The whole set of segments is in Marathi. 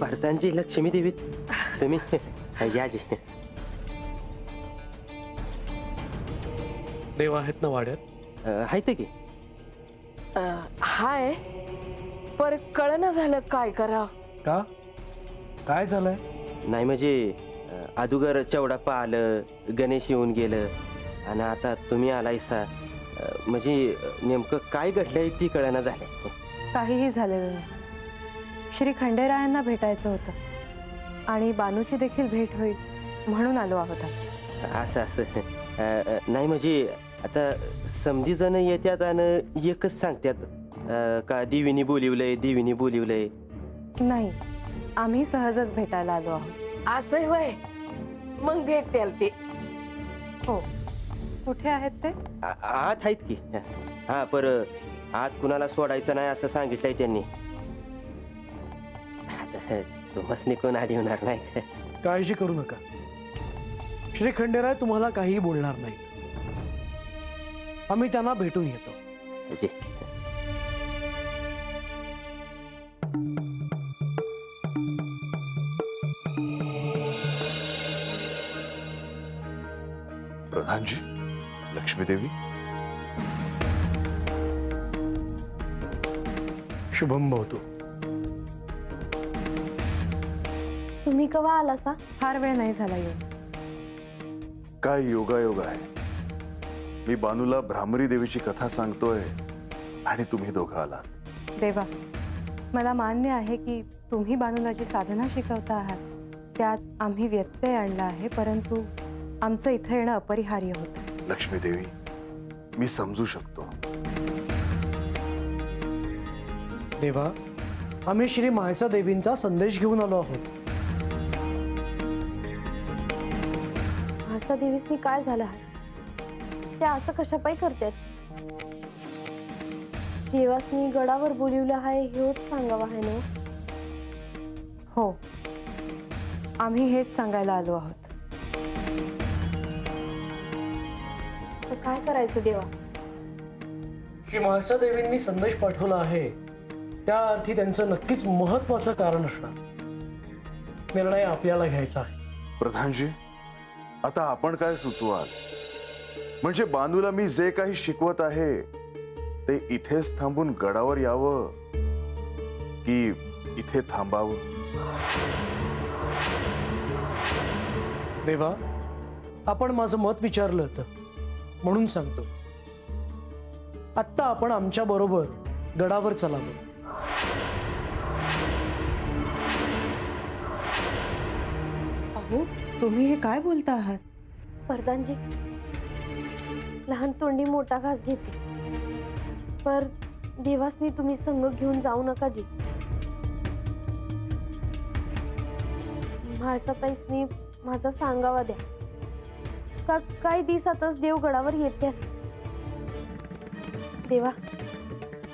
भरतांची लक्ष्मी देवी तुम्ही या जी. देव आहेत ना वाड्यात? आहेत की. हाय, पर कळना झालं काय करा. का काय झालंय? नाही म्हणजे अदुगर चौडाप्पा आलं, गणेश येऊन गेलं आणि आता तुम्ही आलायसा. म्हणजे नेमकं काय घडलंय ती कळना झालंय. काहीही झालेलं नाही. श्री खंडेरायांना भेटायचं होतं आणि बानूची देखील भेट होईल म्हणून आलो आहोत. असं असं नाही म्हणजे आता समजी जण येत्यात आणि एकच सांगत्यात का देवीनी बोलिवलंय, देवीनी बोलिवलंय. नाही, आम्ही सहजच भेटायला आलो आहोत. असं होय, मग भेट द्याल ते. हो, कुठे आहेत ते? आत आहेत की. हा पर आत कुणाला सोडायचं नाही असं सांगितलंय त्यांनी. आता तुम्हासनी कोण आडी होणार नाही. काळजी करू नका, श्री खंडेराय तुम्हाला काहीही बोलणार नाहीत. आम्ही त्यांना भेटून येतो. जी. प्रधानजी, लक्ष्मी देवी. शुभम भवतु. तुम्ही केव्हा आलासा? फार वेळ नाही झाला येऊन. काय योगायोग आहे. मी बानूला भ्रामरी देवीची कथा सांगतोय आणि तुम्ही दोघं आलात. देवा, मला मान्य आहे की तुम्ही बानूला जी साधना शिकवता आहात त्यात आम्ही व्यत्यय आणला आहे, परंतु आमचं इथं येणं अपरिहार्य होतं. लक्ष्मी देवी, मी समजू शकतो. देवा, आम्ही श्री म्हाळसा देवींचा संदेश घेऊन आलो आहोत. म्हाळसा देवीसनी काय झालं आहे? त्या असं कशापायी करतात? देवासनी गडावर बोलिवलं आहे हेच सांगावं आहे ना? हो, आम्ही हेच सांगायला आलो आहोत. तर काय करायचं देवा? श्री म्हाळसा देवींनी संदेश पाठवला आहे, त्या अर्थी त्यांचं नक्कीच महत्वाचं कारण असणार. निर्णय आपल्याला घ्यायचा आहे. प्रधानजी, आता आपण काय सुचवाल? म्हणजे बानूला मी जे काही शिकवत आहे ते इथेच थांबून गडावर यावं की इथे थांबावं? देवा, आपण माझं मत विचारलं होतं म्हणून सांगतो. आत्ता आपण आमच्या बरोबर गडावर चलावं. अहो, तुम्ही हे काय बोलता आहात? प्रधानजी, लहान तोंडी मोठा घास घेते, पर देवासनी तुम्ही संग घेऊन जाऊ नका जी. म्हाळसाताईसनी माझा सांगावा द्या का काही दिवसातच देव गडावर येतात. देवा,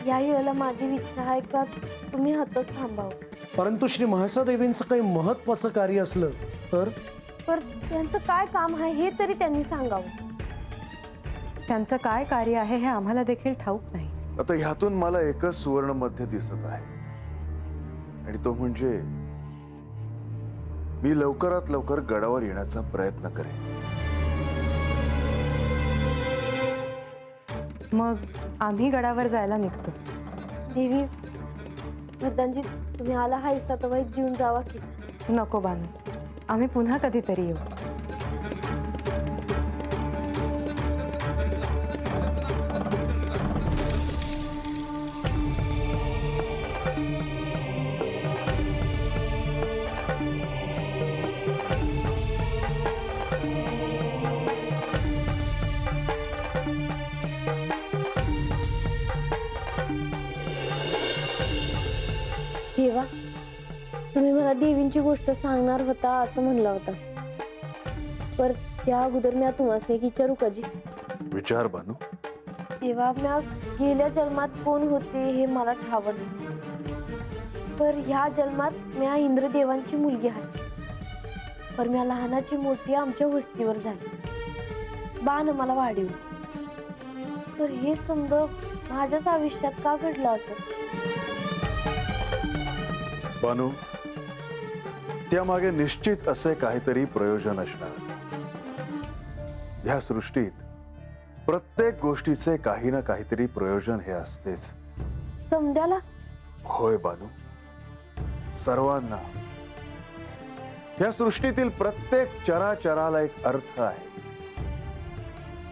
या वेळेला माझी इच्छा आहे का तुम्ही हातच थांबावं. परंतु श्री म्हाळसा देवींचं काही महत्वाचं कार्य असलं तर? पर त्यांचं काय काम आहे हे तरी त्यांनी सांगावं. त्यांचं काय कार्य आहे हे आम्हाला देखील ठाऊक नाही. आता ह्यातून मला एकच सुवर्ण मध्य दिसत आहे आणि तो म्हणजे मी लवकरात लवकर गडावर येण्याचा प्रयत्न करेन. मग आम्ही गडावर जायला निघतो. देवी, प्रधानजी, तुम्ही आला हायसा तर जीवन जावा की. नको बानू, आम्ही पुन्हा कधीतरी येऊ. देवा, तुम्ही मला देवींची गोष्ट सांगणार होता असं म्हणलं होता, पर त्या अगोदर मी तुम्हाला एक विचारू का जी? विचार बानू. देवा, मी गेल्या जन्मात कोण होते हे मला ठाव नाही, पर ह्या जन्मात मी इंद्रदेवांची मुलगी आहे. पर मी लहानाची मोठी आमच्या वस्तीवर झाली, बाण मला वाढवली. तर हे समज माझ्याच आयुष्यात का घडलं असं? बानू, त्यामागे निश्चित असे काहीतरी प्रयोजन असणार. ह्या सृष्टीत प्रत्येक गोष्टीचे काही ना काहीतरी प्रयोजन हे असतेच. समद्याला होय बानू, सर्वांना. या सृष्टीतील प्रत्येक चराचराला एक अर्थ आहे.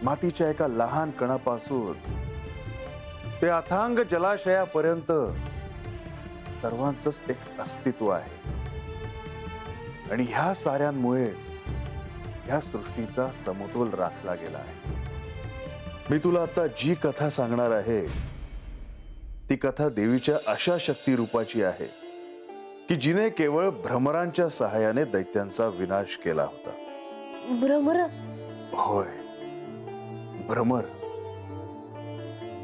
मातीच्या एका लहान कणापासून ते अथांग जलाशयापर्यंत सर्वांचंच एक अस्तित्व आहे. आणि ह्या साऱ्यांमुळेच ह्या सृष्टीचा समतोल राखला गेला आहे. मी तुला आता जी कथा सांगणार आहे ती कथा देवीच्या अशा शक्ती रूपाची आहे की जिने केवळ भ्रमरांच्या सहाय्याने दैत्यांचा विनाश केला होता. भ्रमर होय, भ्रमर.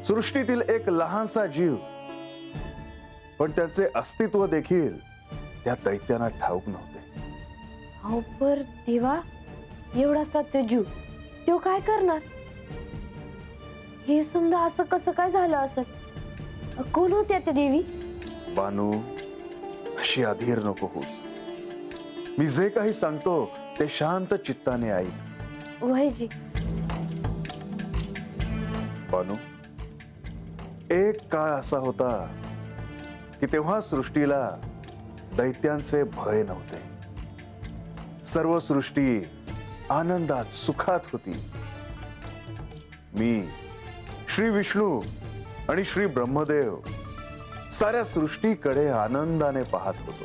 सृष्टीतील एक लहानसा जीव, पण त्याचे अस्तित्व देखील त्या दैत्यांना ठाऊक नव्हते. अहो पर देवा, एवढा सत्यजीव तो काय करणार? हे समजा असं कसं काय झालं असत? कोण होत्या त्या देवी? बानू, अशी अधीर नको होस. मी जे काही सांगतो ते शांत चित्ताने ऐक. वयजी. बानू, एक काळ असा होता की तेव्हा सृष्टीला दैत्यांचे भय नव्हते. सर्व सृष्टी आनंदात सुखात होती. मी, श्री विष्णू आणि श्री ब्रह्मदेव साऱ्या सृष्टीकडे आनंदाने पाहत होतो.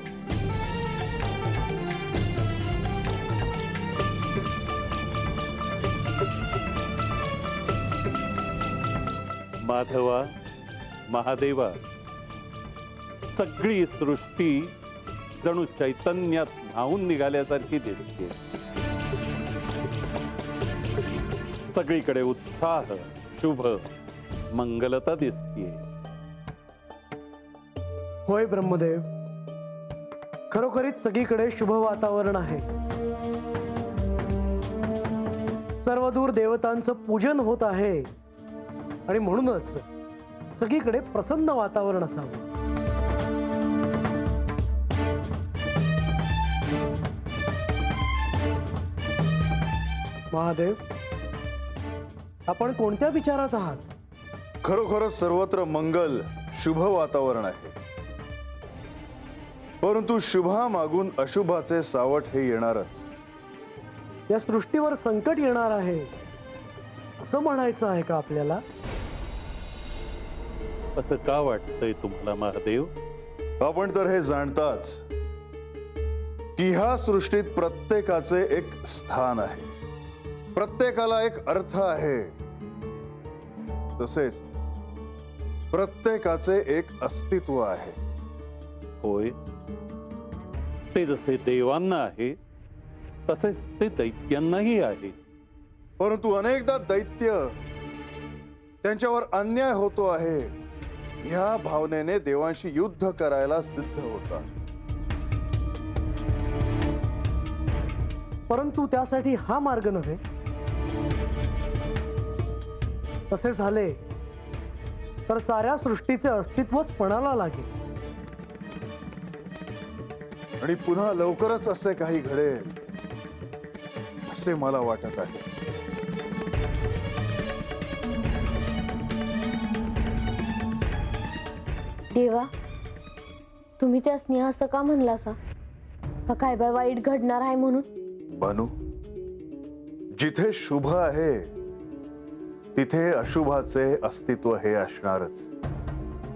माधवा, महादेवा, सगळी सृष्टी जणू चैतन्यात न्हावून निघाल्यासारखी दिसते. सगळीकडे उत्साह, शुभ, मंगलता दिसतीये. होय ब्रह्मदेव, खरोखरीच सगळीकडे शुभ वातावरण आहे. सर्वदूर देवतांचं पूजन होत आहे आणि म्हणूनच सगळीकडे प्रसन्न वातावरण असावं. महादेव, आपण कोणत्या विचारात आहात? खरोखरच सर्वत्र मंगल, शुभ वातावरण आहे. परंतु शुभामागून अशुभाचे सावट हे येणारच. या सृष्टीवर संकट येणार आहे असं म्हणायचं आहे का आपल्याला? असं का वाटतंय तुम्हाला महादेव? आपण तर हे जाणताच की ह्या सृष्टीत प्रत्येकाचे एक स्थान आहे, प्रत्येकाला एक अर्थ आहे. तसेच प्रत्येकाचे एक अस्तित्व आहे. होय, ते जसे देवांना आहे तसेच ते दैत्यांनाही आहे. परंतु अनेकदा दैत्य त्यांच्यावर अन्याय होतो आहे ह्या भावनेने देवांशी युद्ध करायला सिद्ध होतात. परंतु त्यासाठी हा मार्ग नव्हे. तसे झाले तर साऱ्या सृष्टीचे अस्तित्वच पणाला लागेल. आणि पुन्हा लवकरच असे काही घडेल असे मला वाटत आहे. देवा, तुम्ही त्या स्नेहाचं का म्हणलासा? का काय बाय वाईट घडणार आहे म्हणून? बानू, जिथे शुभ आहे तिथे अशुभाचे अस्तित्व हे असणारच.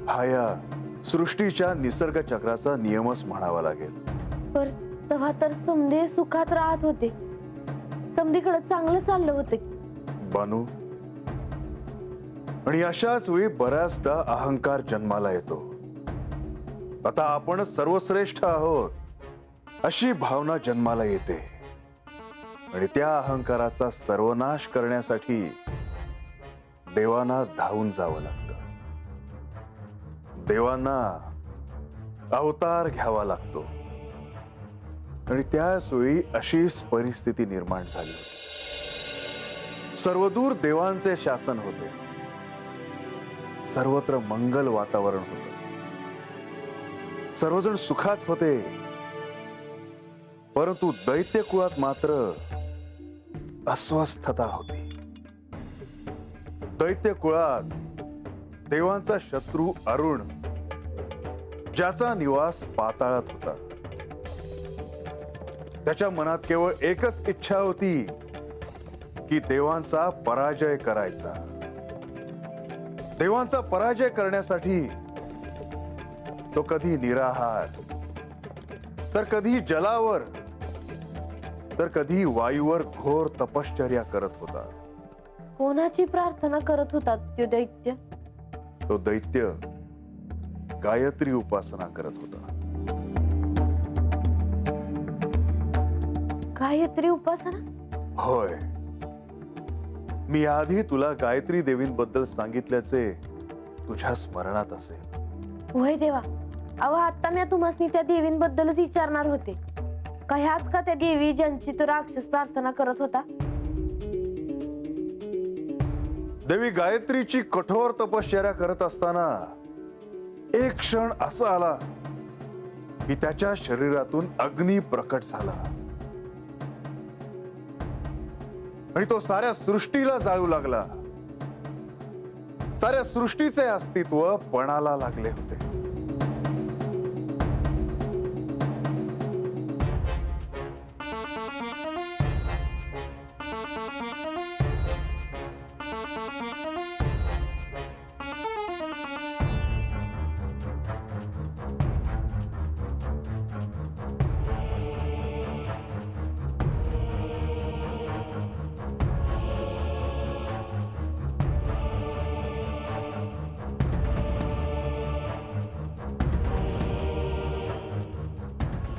हा या सृष्टीच्या निसर्ग चक्राचा नियमच म्हणावा लागेल. पर तेव्हा तर समधे सुखात राहत होते, समधीकडे चांगलं चाललं होते. बानू, आणि अशाच वेळी बऱ्याचदा अहंकार जन्माला येतो. आता आपण सर्वश्रेष्ठ आहोत अशी भावना जन्माला येते आणि त्या अहंकाराचा सर्वनाश करण्यासाठी देवांना धावून जावं लागतं. देवांना अवतार घ्यावा लागतो आणि त्याच वेळी अशीच परिस्थिती निर्माण झाली. सर्वदूर देवांचे शासन होते, सर्वत्र मंगल वातावरण होते. सर्वजण सुखात होते, परंतु दैत्य कुळात मात्र अस्वस्थता होती. दैत्य कुळात देवांचा शत्रू अरुण, ज्याचा निवास पाताळात होता, त्याच्या मनात केवळ एकच इच्छा होती की देवांचा पराजय करायचा. देवांचा पराजय करण्यासाठी तो कधी निराहार, तर कधी जलावर, तर कधी वायूवर घोर तपश्चर्या करत होता. कोणाची प्रार्थना करत होता तो दैत्य? तो दैत्य गायत्री उपासना करत होता. गायत्री उपासना? होय, मी आधी तुला गायत्री देवींबद्दल सांगितल्याचे तुझ्या स्मरणात असेल. होय देवा. अहो, आता मी तुम्हाला त्या देवींबद्दलच विचारणार होते. का ह्याच का त्या देवी ज्यांची तो राक्षस प्रार्थना करत होता? देवी गायत्रीची कठोर तपश्चर्या करत असताना एक क्षण असा आला की त्याच्या शरीरातून अग्नी प्रकट झाला आणि तो साऱ्या सृष्टीला जाळू लागला. साऱ्या सृष्टीचे अस्तित्व पणाला लागले होते.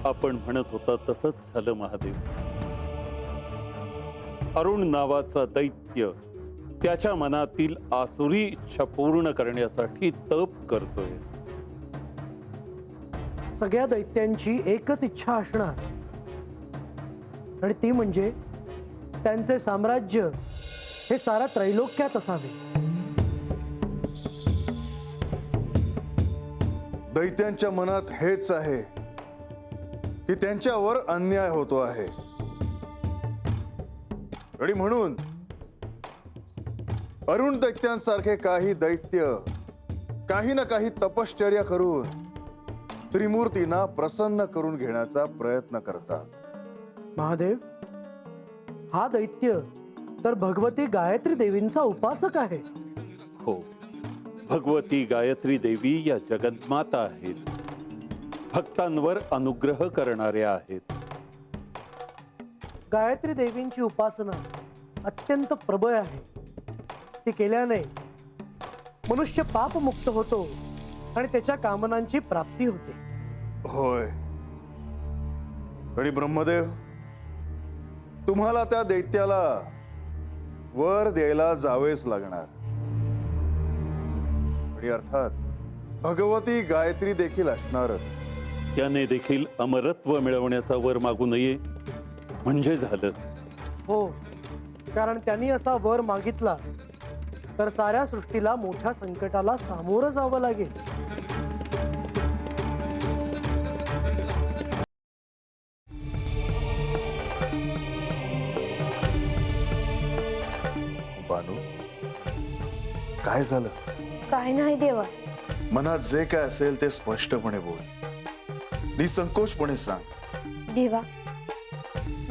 आपण म्हणत होता तसंच झालं महादेव. अरुण नावाचा दैत्य त्याच्या मनातील आसुरी इच्छा पूर्ण करण्यासाठी तप करतोय. सगळ्या दैत्यांची एकच इच्छा असणार, आणि ती म्हणजे त्यांचे साम्राज्य हे सारा त्रैलोक्यात असावे. दैत्यांच्या मनात हेच आहे की त्यांच्यावर अन्याय होतो आहे, आणि म्हणून अरुण दैत्यांसारखे काही दैत्य काही ना काही तपश्चर्या करून त्रिमूर्तींना प्रसन्न करून घेण्याचा प्रयत्न करतात. महादेव, हा दैत्य तर भगवती गायत्री देवींचा उपासक आहे. हो, भगवती गायत्री देवी या जगन्माता आहेत, भक्तांवर अनुग्रह करणाऱ्या आहेत. गायत्री देवींची उपासना अत्यंत प्रबळ आहे. ती केल्याने मनुष्य पापमुक्त होतो आणि त्याच्या कामनांची प्राप्ती होते. होय, आणि ब्रह्मदेव, तुम्हाला त्या दैत्याला वर द्यायला जावेच लागणार. आणि अर्थात भगवती गायत्री देखील असणारच. त्याने देखील अमरत्व मिळवण्याचा वर मागू नये म्हणजे झालं. हो, कारण त्यांनी असा वर मागितला तर साऱ्या सृष्टीला मोठ्या संकटाला सामोरं जावं लागेल. बानू, काय झालं? काय नाही देवा. मनात जे काय असेल ते स्पष्टपणे बोल, निसंकोचपणे सांग. देवा,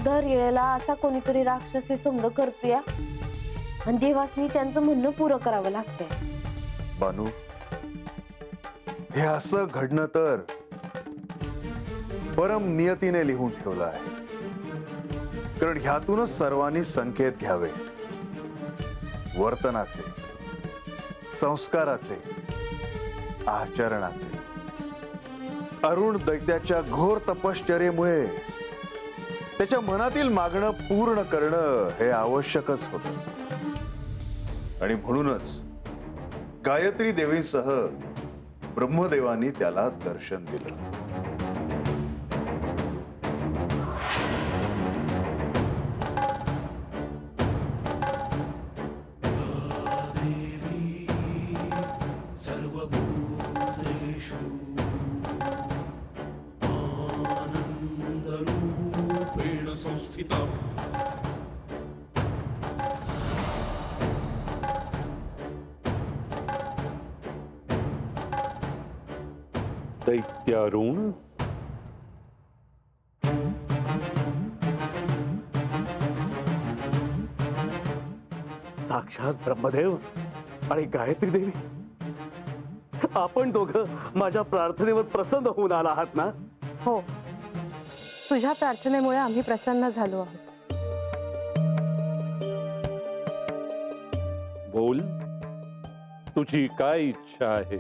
दर वेळेला असा कोणीतरी राक्षस हे समज करतोय आणि देवासनी त्यांचं म्हणणं पुरं करावं लागतंय. बानू, हे असं घडणं तर परम नियतीने लिहून ठेवलं आहे, कारण ह्यातूनच सर्वांनी संकेत घ्यावे. वर्तनाचे, संस्काराचे, आचरणाचे. अरुण दैत्याच्या घोर तपश्चर्येमुळे त्याच्या मनातील मागणं पूर्ण करणं हे आवश्यकच होतं, आणि म्हणूनच गायत्री देवीसह ब्रह्मदेवानी त्याला दर्शन दिलं. दैत्यारुण, साक्षात ब्रह्मदेव आणि गायत्री देवी, आपण दोघं माझ्या प्रार्थनेवर प्रसन्न होऊन आला आहात ना? हो, तुझ्या प्रार्थनेमुळे आम्ही प्रसन्न झालो आहोत. बोल, तुझी काय इच्छा आहे?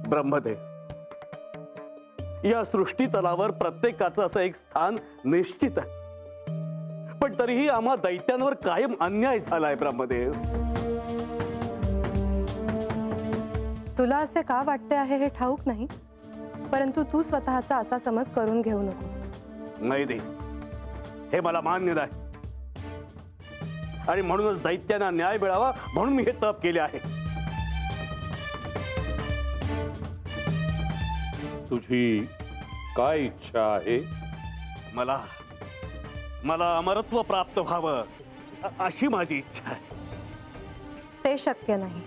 ब्रह्मदेव, या सृष्टी तलावर प्रत्येकाचं असं एक स्थान निश्चित आहे, पण तरीही आम्हा दैत्यांवर कायम अन्याय झालाय ब्रह्मदेव. तुला असे का वाटते आहे हे ठाऊक नाही, परंतु तू स्वतःचा असा समज करून घेऊ नको. नाही दे, हे मला मान्य नाही, आणि म्हणूनच दैत्यांना न्याय मिळावा म्हणून मी हे तप केले आहे. तुझी काय इच्छा आहे? मला मला अमरत्व प्राप्त व्हावं अशी माझी इच्छा आहे. ते शक्य नाही.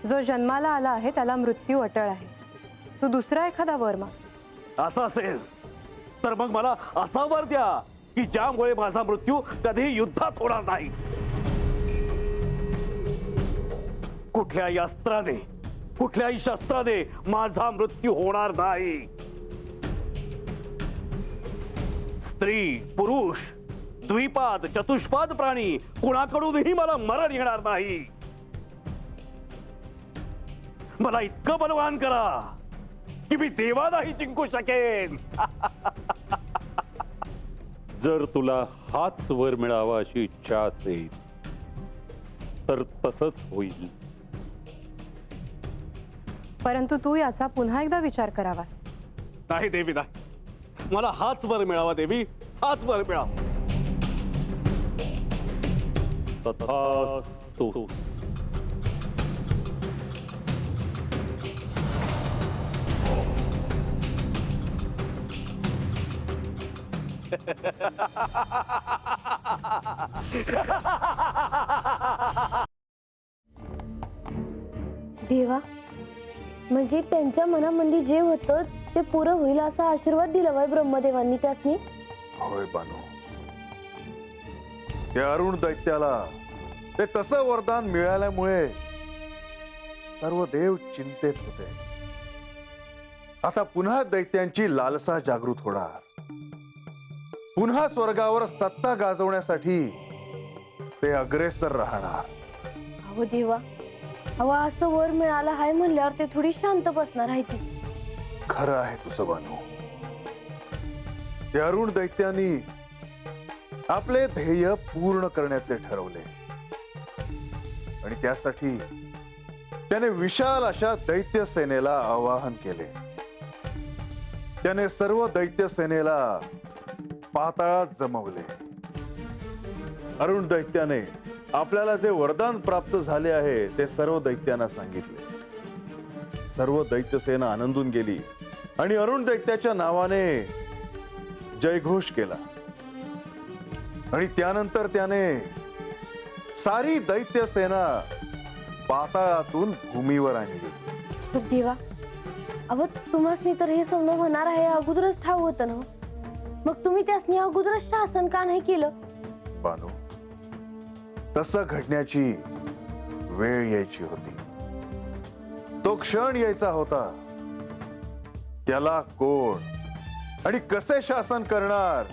जो जन्माला आला आहे त्याला मृत्यू अटळ आहे. तू दुसरा एखादा वर माग. असं असेल तर मग मला असा वर द्या की ज्यामुळे माझा मृत्यू कधीही युद्धात होणार नाही. कुठल्याही अस्त्राने, कुठल्याही शस्त्राने माझा मृत्यू होणार नाही. स्त्री, पुरुष, द्विपाद, चतुष्पाद प्राणी कुणाकडूनही मला मरण येणार नाही. मला इतकं बलवान करा की मी देवालाही जिंकू शकेन. जर तुला हाच वर मिळावा अशी इच्छा असेल तर तसंच होईल. परंतु तू याचा पुन्हा एकदा विचार करावास. नाही देवी, नाही. मला हाच वर मिळावा देवी, हाच वर मिळावा. तथास्तु. देवा, म्हणजे त्यांच्या मनामध्ये जे होतं ते पुरं होईल असा आशीर्वाद दिला वय ब्रह्मदेवांनी त्यासनी. होय बानू, त्या अरुण दैत्याला ते तसं वरदान मिळाल्यामुळे सर्व देव चिंतेत होते. आता पुन्हा दैत्यांची लालसा जागृत होणार. पुन्हा स्वर्गावर सत्ता गाजवण्यासाठी ते अग्रेसर राहणार. अहो देवा, अहो असं वर मिळालं हाय म्हणल्यावर ते थोडी शांत बसणार आहे ती. खरं आहे तुझं बानू. त्या अरुण दैत्यांनी आपले ध्येय पूर्ण करण्याचे ठरवले आणि त्यासाठी त्याने विशाल अशा दैत्य सेनेला आवाहन केले. त्याने सर्व दैत्य सेनेला पाताळात जमवले. अरुण दैत्याने आपल्याला जे वरदान प्राप्त झाले आहे ते सर्व दैत्यांना सांगितले. सर्व दैत्य सेना आनंदून गेली आणि अरुण दैत्याच्या नावाने जयघोष केला. आणि त्यानंतर त्याने सारी दैत्य सेना पाताळातून भूमीवर आणली. पण देवा, अहो तुम्हासनी तर हे समजा होणार आहे अगोदरच ठाव होतं ना. मग तुम्ही त्यासनी अगोदरच शासन का नाही केलं? बानू, तसं घडण्याची वेळ यायची होती. तो क्षण यायचा होता. त्याला कोण आणि कसे शासन करणार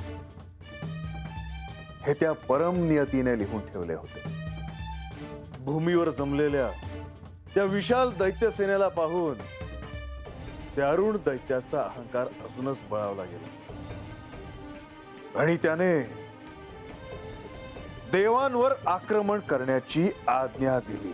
हे त्या परम नियतीने लिहून ठेवले होते. भूमीवर जमलेल्या त्या विशाल दैत्य सेनेला पाहून त्या अरुण दैत्याचा अहंकार अजूनच बळावला गेला आणि त्याने देवांवर आक्रमण करण्याची आज्ञा दिली.